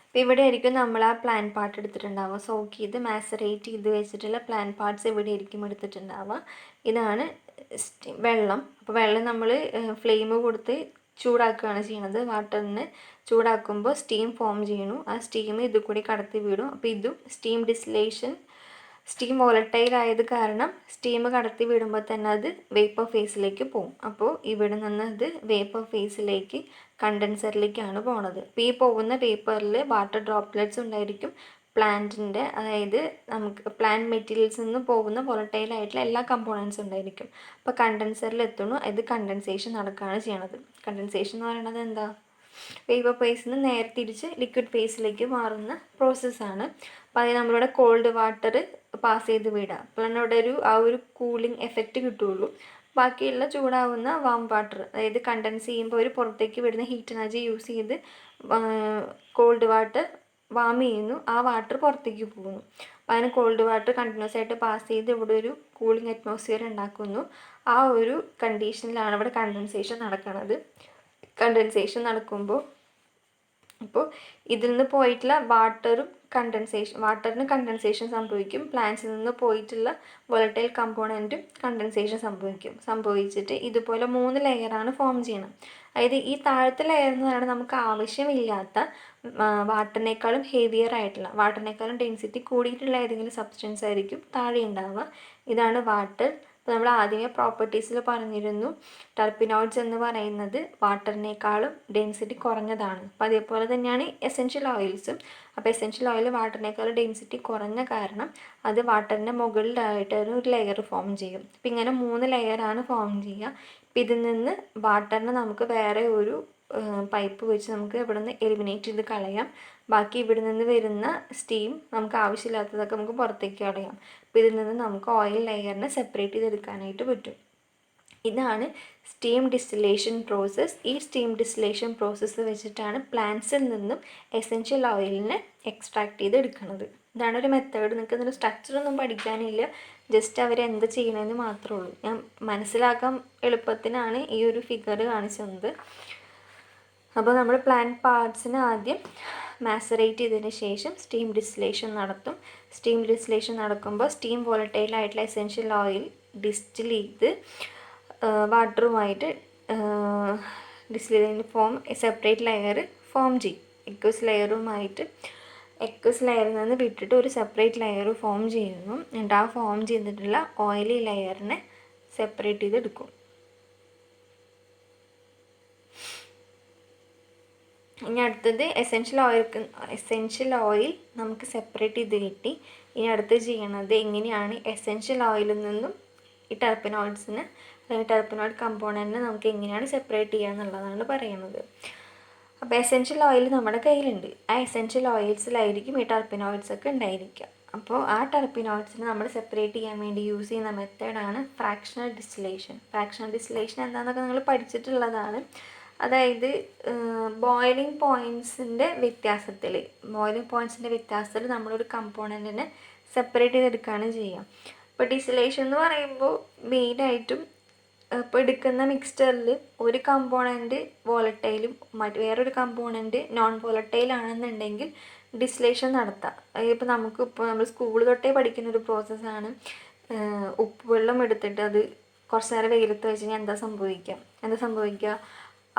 അപ്പോൾ ഇവിടെ ആയിരിക്കും നമ്മൾ ആ പ്ലാന്റ് പാർട്ട് എടുത്തിട്ടുണ്ടാവുക. സോക്ക് ചെയ്ത് മാസറേറ്റ് ചെയ്ത് വെച്ചിട്ടുള്ള പ്ലാന്റ് പാർട്സ് ഇവിടെ ആയിരിക്കും എടുത്തിട്ടുണ്ടാവുക. ഇതാണ് വെള്ളം. അപ്പോൾ വെള്ളം നമ്മൾ ഫ്ലെയിം കൊടുത്ത് ചൂടാക്കുകയാണ് ചെയ്യുന്നത്. വാട്ടറിന് ചൂടാക്കുമ്പോൾ സ്റ്റീം ഫോം ചെയ്യണു. ആ സ്റ്റീം ഇത് കൂടി കടത്തി വിടും. അപ്പോൾ ഇതും സ്റ്റീം ഡിസ്റ്റിലേഷൻ, സ്റ്റീം വോളറ്റൈൽ ആയത് കാരണം സ്റ്റീം കടത്തി വിടുമ്പോൾ തന്നെ അത് വേപ്പർ ഫേസിലേക്ക് പോകും. അപ്പോൾ ഇവിടെ നിന്ന് അത് വേപ്പർ ഫേസിലേക്ക് കണ്ടൻസറിലേക്കാണ് പോണത്. അപ്പോൾ ഈ പോകുന്ന വേപ്പറിൽ വാട്ടർ ഡ്രോപ്ലെറ്റ്സ് ഉണ്ടായിരിക്കും, പ്ലാന്റിൻ്റെ, അതായത് നമുക്ക് പ്ലാന്റ് മെറ്റീരിയൽസിൽ നിന്ന് പോകുന്ന വോളട്ടൈൽ ആയിട്ടുള്ള എല്ലാ കമ്പോണൻസും ഉണ്ടായിരിക്കും. അപ്പോൾ കണ്ടൻസറിൽ എത്തുന്നു, ഇത് കണ്ടൻസേഷൻ നടക്കുകയാണ് ചെയ്യണത്. കണ്ടൻസേഷൻ എന്ന് പറയുന്നത് എന്താ? വേപ്പർ ഫേസിൽ നിന്ന് നേരെ തിരിച്ച് ലിക്വിഡ് ഫേസിലേക്ക് മാറുന്ന പ്രോസസ്സാണ്. അപ്പോൾ അതിന് നമ്മളിവിടെ കോൾഡ് വാട്ടർ പാസ് ചെയ്ത് വിടുക. അപ്പോഴാണ് ഇവിടെ ആ ഒരു കൂളിംഗ് എഫക്റ്റ് കിട്ടുകയുള്ളൂ. ബാക്കിയുള്ള ചൂടാവുന്ന വാം വാട്ടർ, അതായത് കണ്ടൻസ് ചെയ്യുമ്പോൾ ഒരു പുറത്തേക്ക് വിടുന്ന ഹീറ്റ് എനർജി യൂസ് ചെയ്ത് കോൾഡ് വാട്ടർ വാം ചെയ്യുന്നു, ആ വാട്ടർ പുറത്തേക്ക് പോകുന്നു. അപ്പോൾ അതിന് കോൾഡ് വാട്ടർ കണ്ടിന്യൂസ് ആയിട്ട് പാസ് ചെയ്ത് ഇവിടെ ഒരു കൂളിംഗ് അറ്റ്മോസ്ഫിയർ ഉണ്ടാക്കുന്നു. ആ ഒരു കണ്ടീഷനിലാണ് ഇവിടെ കണ്ടൻസേഷൻ നടക്കുന്നത്. കണ്ടൻസേഷൻ നടക്കുമ്പോൾ ഇതിൽ നിന്ന് പോയിട്ടുള്ള വാട്ടറിന് കണ്ടൻസേഷൻ സംഭവിക്കും. പ്ലാന്റ്സിൽ നിന്ന് പോയിട്ടുള്ള വോളറ്റൈൽ കമ്പോണൻറ്റും കണ്ടൻസേഷൻ സംഭവിച്ചിട്ട് ഇതുപോലെ 3 ലെയറാണ് ഫോം ചെയ്യണം. അതായത് ഈ താഴത്തെ ലെയർ എന്ന് പറയുന്നത് നമുക്ക് ആവശ്യമില്ലാത്ത വാട്ടറിനേക്കാളും ഹെവിയർ ആയിട്ടുള്ള, വാട്ടറിനേക്കാളും ഡെൻസിറ്റി കൂടിയിട്ടുള്ള ഏതെങ്കിലും സബ്സ്റ്റൻസ് ആയിരിക്കും താഴെ ഉണ്ടാവുക. ഇതാണ് വാട്ടർ. അപ്പോൾ നമ്മൾ ആദ്യമേ പ്രോപ്പർട്ടീസിൽ പറഞ്ഞിരുന്നു, ടെർപിനോയിഡ്സ് എന്ന് പറയുന്നത് വാട്ടറിനേക്കാളും ഡെൻസിറ്റി കുറഞ്ഞതാണ്. അപ്പോൾ അതേപോലെ തന്നെയാണ് എസെൻഷ്യൽ ഓയിൽസും. അപ്പോൾ എസെൻഷ്യൽ ഓയിൽ വാട്ടറിനേക്കാളും ഡെൻസിറ്റി കുറഞ്ഞ കാരണം അത് വാട്ടറിൻ്റെ മുകളിലായിട്ട് ഒരു ലെയർ ഫോം ചെയ്യും. അപ്പോൾ ഇങ്ങനെ 3 ലെയറാണ് ഫോം ചെയ്യുക. അപ്പോൾ ഇതിൽ നിന്ന് വാട്ടറിനെ നമുക്ക് വേറെ ഒരു പൈപ്പ് വെച്ച് നമുക്ക് ഇവിടെ നിന്ന് എലിമിനേറ്റ് ചെയ്ത് കളയാം. ബാക്കി ഇവിടെ നിന്ന് വരുന്ന സ്റ്റീം നമുക്ക് ആവശ്യമില്ലാത്തതൊക്കെ നമുക്ക് പുറത്തേക്ക് കളയാം. അപ്പോൾ ഇതിൽ നിന്ന് നമുക്ക് ഓയിൽ ലെയറിനെ സെപ്പറേറ്റ് ചെയ്തെടുക്കാനായിട്ട് പറ്റും. ഇതാണ് സ്റ്റീം ഡിസ്റ്റിലേഷൻ പ്രോസസ്സ്. ഈ സ്റ്റീം ഡിസ്റ്റിലേഷൻ പ്രോസസ്സ് വെച്ചിട്ടാണ് പ്ലാന്റ്സിൽ നിന്നും എസെൻഷ്യൽ ഓയിലിനെ എക്സ്ട്രാക്ട് ചെയ്തെടുക്കുന്നത്. ഇതാണ് ഒരു മെത്തേഡ്. നിങ്ങൾക്ക് ഇതിൻ്റെ സ്ട്രക്ചറൊന്നും പഠിക്കാനില്ല, ജസ്റ്റ് അവരെന്ത് ചെയ്യണമെന്ന് മാത്രമേ ഉള്ളൂ. ഞാൻ മനസ്സിലാക്കാൻ എളുപ്പത്തിനാണ് ഈ ഒരു ഫിഗർ കാണിച്ചത്. അപ്പോൾ നമ്മൾ പ്ലാന്റ് പാർട്സിന് ആദ്യം മാസറേറ്റ് ചെയ്തതിന് ശേഷം സ്റ്റീം ഡിസ്റ്റിലേഷൻ നടത്തും. സ്റ്റീം ഡിസ്റ്റിലേഷൻ നടക്കുമ്പോൾ സ്റ്റീം വോളറ്റൈൽ ആയിട്ടുള്ള എസെൻഷ്യൽ ഓയിൽ ഡിസ്റ്റിൽ ചെയ്ത് വാട്ടറുമായിട്ട് ഡിസ്റ്റിൽ ചെയ്തതിന് സെപ്പറേറ്റ് ലെയർ ഫോം ചെയ്യും. എക്വസ് ലെയറിൽ നിന്ന് വിട്ടിട്ട് ഒരു സെപ്പറേറ്റ് ലെയർ ഫോം ചെയ്യുന്നു. എന്നിട്ട് ആ ഫോം ചെയ്തിട്ടുള്ള ഓയിലി ലെയറിനെ സെപ്പറേറ്റ് ചെയ്തെടുക്കും. ഇനി അടുത്തത് എസെൻഷ്യൽ ഓയിൽ നമുക്ക് സെപ്പറേറ്റ് ചെയ്ത് കിട്ടി. ഇനി അടുത്ത് ചെയ്യണത് എങ്ങനെയാണ് എസെൻഷ്യൽ ഓയിലിൽ നിന്നും ഈ ടെർപെനോയിഡ്സിന്, അല്ലെങ്കിൽ ടെർപെനോയിഡ് കമ്പോണൻറ്റിനെ നമുക്ക് എങ്ങനെയാണ് സെപ്പറേറ്റ് ചെയ്യുക എന്നുള്ളതാണ് പറയുന്നത്. അപ്പോൾ എസെൻഷ്യൽ ഓയിൽ നമ്മുടെ കയ്യിലുണ്ട്. ആ എസെൻഷ്യൽ ഓയിൽസിലായിരിക്കും ഈ ടെർപെനോയിഡ്സ് ഒക്കെ ഉണ്ടായിരിക്കുക. അപ്പോൾ ആ ടെർപെനോയിഡ്സിനെ നമ്മൾ സെപ്പറേറ്റ് ചെയ്യാൻ വേണ്ടി യൂസ് ചെയ്യുന്ന മെത്തേഡാണ് ഫ്രാക്ഷണൽ ഡിസ്റ്റിലേഷൻ. ഫ്രാക്ഷണൽ ഡിസ്റ്റിലേഷൻ എന്താണെന്നൊക്കെ നിങ്ങൾ പഠിച്ചിട്ടുള്ളതാണ്. അതായത് ബോയിലിംഗ് പോയിൻറ്റ്സിൻ്റെ വ്യത്യാസത്തിൽ നമ്മളൊരു കമ്പോണൻറ്റിനെ സെപ്പറേറ്റ് ചെയ്തെടുക്കുകയാണ് ചെയ്യുക. ഇപ്പോൾ ഡിസ്റ്റിലേഷൻ എന്ന് പറയുമ്പോൾ മെയിനായിട്ടും ഇപ്പോൾ എടുക്കുന്ന മിക്സ്ചറിൽ ഒരു കമ്പോണൻറ്റ് വോളറ്റൈലും വേറൊരു കമ്പോണൻറ്റ് നോൺ വോളറ്റൈൽ ആണെന്നുണ്ടെങ്കിൽ ഡിസ്റ്റിലേഷൻ നടത്താം. ഇപ്പോൾ നമ്മൾ സ്കൂൾ തൊട്ടേ പഠിക്കുന്ന ഒരു പ്രോസസ്സാണ്. ഉപ്പുവെള്ളം എടുത്തിട്ട് അത് കുറച്ച് നേരം വെയിലത്ത് വെച്ച് കഴിഞ്ഞാൽ എന്താ സംഭവിക്കുക?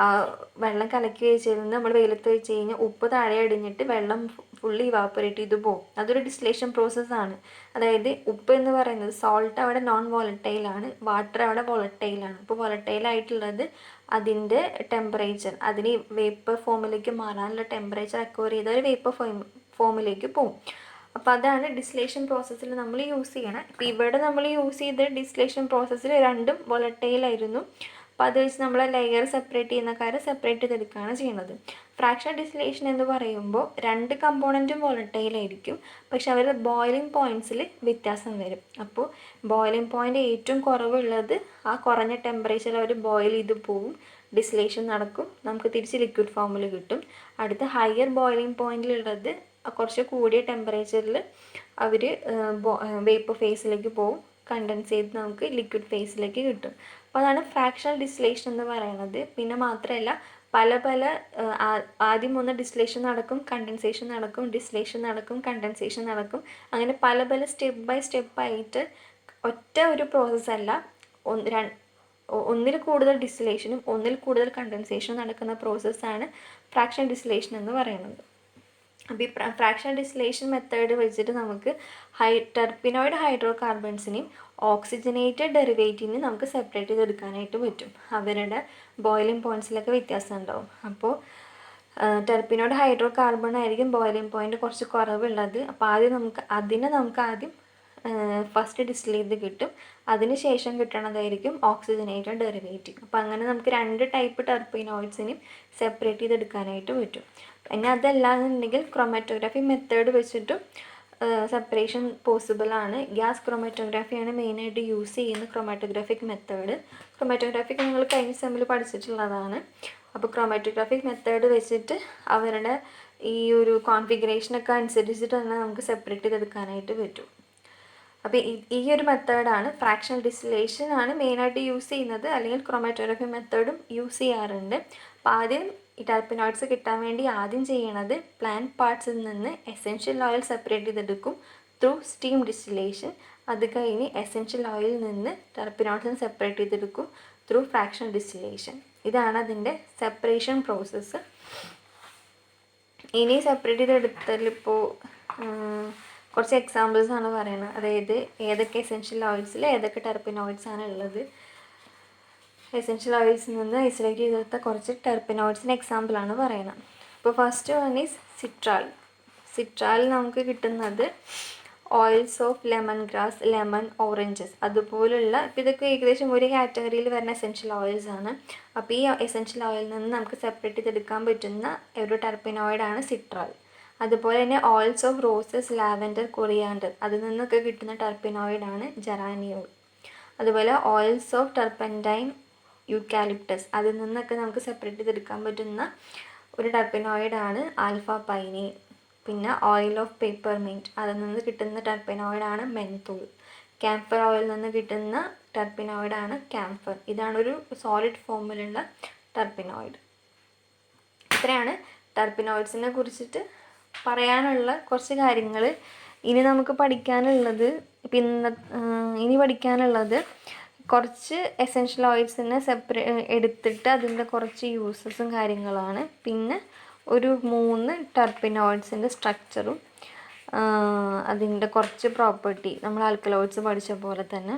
വെള്ളം കലക്കി വെച്ച് കഴിഞ്ഞാൽ നമ്മൾ വെയിലത്ത് വെച്ച് കഴിഞ്ഞാൽ ഉപ്പ് താഴെ അടിഞ്ഞിട്ട് വെള്ളം ഫുള്ളി ഇവാപ്പറേറ്റ് ചെയ്ത് പോകും. അതൊരു ഡിസ്റ്റിലേഷൻ പ്രോസസ്സാണ്. അതായത് ഉപ്പ് എന്ന് പറയുന്നത് സോൾട്ട് അവിടെ നോൺ വോളറ്റൈലാണ്, വാട്ടർ അവിടെ വോളറ്റൈലാണ്. അപ്പോൾ വോളറ്റൈലായിട്ടുള്ളത് അതിൻ്റെ ടെമ്പറേച്ചർ, അതിന് വേപ്പർ ഫോമിലേക്ക് മാറാനുള്ള ടെമ്പറേച്ചർ അക്വയർ ചെയ്ത ഒരു വേപ്പർ ഫോമിലേക്ക് പോകും. അപ്പോൾ അതാണ് ഡിസ്റ്റിലേഷൻ പ്രോസസ്സിൽ നമ്മൾ യൂസ് ചെയ്യണം. ഇപ്പോൾ ഇവിടെ നമ്മൾ യൂസ് ചെയ്ത ഡിസ്റ്റിലേഷൻ പ്രോസസ്സിൽ രണ്ടും വോളറ്റൈലായിരുന്നു. അപ്പോൾ അത് വെച്ച് നമ്മൾ ലെയർ സെപ്പറേറ്റ് ചെയ്യുന്ന കാര്യം സെപ്പറേറ്റ് ചെയ്തെടുക്കുകയാണ് ചെയ്യുന്നത്. ഫ്രാക്ഷണൽ ഡിസ്റ്റിലേഷൻ എന്ന് പറയുമ്പോൾ 2 കമ്പോണൻറ്റും വോളറ്റൈലായിരിക്കും, പക്ഷെ അവരുടെ ബോയിലിംഗ് പോയിൻറ്റ്സിൽ വ്യത്യാസം വരും. അപ്പോൾ ബോയിലിംഗ് പോയിൻറ്റ് ഏറ്റവും കുറവുള്ളത് ആ കുറഞ്ഞ ടെമ്പറേച്ചറിൽ അവർ ബോയിൽ ചെയ്ത് പോവും, ഡിസ്റ്റിലേഷൻ നടക്കും, നമുക്ക് തിരിച്ച് ലിക്വിഡ് ഫോമിൽ കിട്ടും. അടുത്ത ഹയർ ബോയിലിംഗ് പോയിൻറ്റിലുള്ളത് കുറച്ച് കൂടിയ ടെമ്പറേച്ചറിൽ അവർ വേപ്പർ ഫേസിലേക്ക് പോവും, കണ്ടൻസ് ചെയ്ത് നമുക്ക് ലിക്വിഡ് ഫേസിലേക്ക് കിട്ടും. അപ്പോൾ അതാണ് ഫ്രാക്ഷണൽ ഡിസ്റ്റിലേഷൻ എന്ന് പറയുന്നത്. പിന്നെ മാത്രമല്ല പല ആദ്യം ഒന്ന് ഡിസ്റ്റിലേഷൻ നടക്കും, കണ്ടൻസേഷൻ നടക്കും, ഡിസ്റ്റിലേഷൻ നടക്കും, കണ്ടൻസേഷൻ നടക്കും. അങ്ങനെ പല സ്റ്റെപ്പ് ബൈ സ്റ്റെപ്പായിട്ട് ഒറ്റ ഒരു പ്രോസസ്സല്ല, ഒന്നിൽ കൂടുതൽ ഡിസ്റ്റിലേഷനും ഒന്നിൽ കൂടുതൽ കണ്ടൻസേഷനും നടക്കുന്ന പ്രോസസ്സാണ് ഫ്രാക്ഷണൽ ഡിസ്റ്റിലേഷൻ എന്ന് പറയുന്നത്. അപ്പോൾ ഈ ഫ്രാക്ഷണൽ ഡിസ്റ്റിലേഷൻ മെത്തേഡ് വെച്ചിട്ട് നമുക്ക് ടെർപെനോയിഡ് ഹൈഡ്രോ കാർബൺസിനെയും ഓക്സിജനേറ്റഡ് ഡെറിവേറ്റീവിനെയും നമുക്ക് സെപ്പറേറ്റ് ചെയ്തെടുക്കാനായിട്ട് പറ്റും. അവരുടെ ബോയിലിംഗ് പോയിൻറ്റ്സിലൊക്കെ വ്യത്യാസം ഉണ്ടാവും. അപ്പോൾ ടെർപ്പിനോയിഡ് ഹൈഡ്രോ കാർബൺ ആയിരിക്കും ബോയിലിംഗ് പോയിന്റ് കുറച്ച് കുറവുള്ളത്. അപ്പോൾ ആദ്യം നമുക്ക് ആദ്യം ഫസ്റ്റ് ഡിസ്റ്റിൽ ചെയ്ത് കിട്ടും. അതിന് ശേഷം കിട്ടണതായിരിക്കും ഓക്സിജനേറ്റഡ് ഡെറിവേറ്റീവ്. അപ്പോൾ അങ്ങനെ നമുക്ക് 2 ടൈപ്പ് ടെർപ്പീനോയിഡ്സിനെയും സെപ്പറേറ്റ് ചെയ്തെടുക്കാനായിട്ട് പറ്റും. പിന്നെ അതല്ലാന്നുണ്ടെങ്കിൽ ക്രൊമാറ്റോഗ്രാഫി മെത്തേഡ് വെച്ചിട്ടും സെപ്പറേഷൻ പോസിബിൾ ആണ്. ഗ്യാസ് ക്രൊമാറ്റോഗ്രാഫിയാണ് മെയിനായിട്ട് യൂസ് ചെയ്യുന്ന ക്രൊമാറ്റോഗ്രാഫിക് മെത്തേഡ്. ക്രൊമാറ്റോഗ്രാഫിക് നിങ്ങൾ കഴിഞ്ഞ സെമ്മിൽ പഠിച്ചിട്ടുള്ളതാണ്. അപ്പോൾ ക്രൊമാറ്റോഗ്രാഫിക് മെത്തേഡ് വെച്ചിട്ട് അവരുടെ ഈ ഒരു കോൺഫിഗറേഷനൊക്കെ അനുസരിച്ചിട്ട് തന്നെ നമുക്ക് സെപ്പറേറ്റ് ചെയ്തെടുക്കാനായിട്ട് പറ്റും. അപ്പോൾ ഈ ഒരു മെത്തേഡാണ്. ഫ്രാക്ഷണൽ ഡിസ്റ്റിലേഷൻ ആണ് മെയിനായിട്ട് യൂസ് ചെയ്യുന്നത്, അല്ലെങ്കിൽ ക്രൊമാറ്റോഗ്രാഫി മെത്തേഡും യൂസ് ചെയ്യാറുണ്ട്. അപ്പോൾ ആദ്യം ഈ ടെർപ്പനോയിഡ്സ് കിട്ടാൻ വേണ്ടി ആദ്യം ചെയ്യണത് പ്ലാന്റ് പാർട്സിൽ നിന്ന് എസെൻഷ്യൽ ഓയിൽ സെപ്പറേറ്റ് ചെയ്തെടുക്കും ത്രൂ സ്റ്റീം ഡിസ്റ്റിലേഷൻ. അത് കഴിഞ്ഞ് എസെൻഷ്യൽ ഓയിലിൽ നിന്ന് ടെർപ്പനോയിഡ്സിനെ സെപ്പറേറ്റ് ചെയ്തെടുക്കും ത്രൂ ഫ്രാക്ഷണൽ ഡിസ്റ്റിലേഷൻ. ഇതാണ് അതിൻ്റെ സെപ്പറേഷൻ പ്രോസസ്സ്. ഇനി സെപ്പറേറ്റ് ചെയ്തെടുത്തതിലിപ്പോൾ കുറച്ച് എക്സാമ്പിൾസ് ആണ് പറയുന്നത്. അതായത് ഏതൊക്കെ എസെൻഷ്യൽ ഓയിൽസിൽ ഏതൊക്കെ ടെർപ്പനോയിഡ്സ് ആണ് ഉള്ളത്. എസെൻഷ്യൽ ഓയിൽസിൽ നിന്ന് ഐസൊലേറ്റ് ചെയ്തെടുത്ത കുറച്ച് ടെർപ്പനോയിഡ്സിൻ്റെ എക്സാമ്പിളാണ് പറയുന്നത്. ഇപ്പോൾ ഫസ്റ്റ് വൺ ഈസ് സിട്രാൾ. സിട്രാൾ നമുക്ക് കിട്ടുന്നത് oils of lemon grass, lemon, oranges അതുപോലുള്ള, ഇപ്പോൾ ഇതൊക്കെ ഏകദേശം ഒരു കാറ്റഗറിയിൽ വരുന്ന എസെൻഷ്യൽ ഓയിൽസ് ആണ്. അപ്പോൾ ഈ എസെൻഷ്യൽ ഓയിലിൽ നിന്ന് നമുക്ക് സെപ്പറേറ്റ് ചെയ്തെടുക്കാൻ പറ്റുന്ന ഒരു ടെർപ്പനോയിഡാണ് സിട്രാൾ. അതുപോലെ തന്നെ oils of roses, lavender, coriander അതിൽ നിന്നൊക്കെ കിട്ടുന്ന ടെർപ്പനോയിഡാണ് ജെറാനിയോൾ. അതുപോലെ ഓയിൽസ് ഓഫ് ടെർപ്പൻറ്റൈൻ, യൂക്കാലിപ്റ്റസ് അതിൽ നിന്നൊക്കെ നമുക്ക് സെപ്പറേറ്റ് ചെയ്തെടുക്കാൻ പറ്റുന്ന ഒരു ടെർപ്പനോയിഡാണ് ആൽഫ പൈനീൻ. പിന്നെ ഓയിൽ ഓഫ് പേപ്പർമിൻറ്റ് അതിൽ നിന്ന് കിട്ടുന്ന ടെർപ്പനോയിഡാണ് മെൻതോൾ. ക്യാംഫർ ഓയിലിൽ നിന്ന് കിട്ടുന്ന ടെർപ്പനോയിഡാണ് ക്യാംഫർ. ഇതാണൊരു സോളിഡ് ഫോമിലുള്ള ടെർപ്പനോയിഡ്. ഇത്രയാണ് ടെർപ്പനോയിഡ്സിനെ കുറിച്ചിട്ട് പറയാനുള്ള കുറച്ച് കാര്യങ്ങൾ. ഇനി നമുക്ക് പഠിക്കാനുള്ളത് ഇനി പഠിക്കാനുള്ളത് കുറച്ച് എസെൻഷ്യൽ ഓയിൽസിനെ എടുത്തിട്ട് അതിൻ്റെ കുറച്ച് യൂസസും കാര്യങ്ങളാണ്. പിന്നെ ഒരു 3 ടെർപ്പനോയിഡ്സിൻ്റെ സ്ട്രക്ചറും അതിൻ്റെ കുറച്ച് പ്രോപ്പർട്ടി നമ്മൾ ആൽക്കലോയിഡ്സ് പഠിച്ച പോലെ തന്നെ.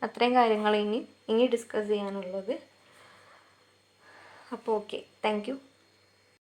അത്രയും കാര്യങ്ങൾ ഇനി ഡിസ്കസ് ചെയ്യാനുള്ളത്. അപ്പോൾ ഓക്കെ, താങ്ക് യു.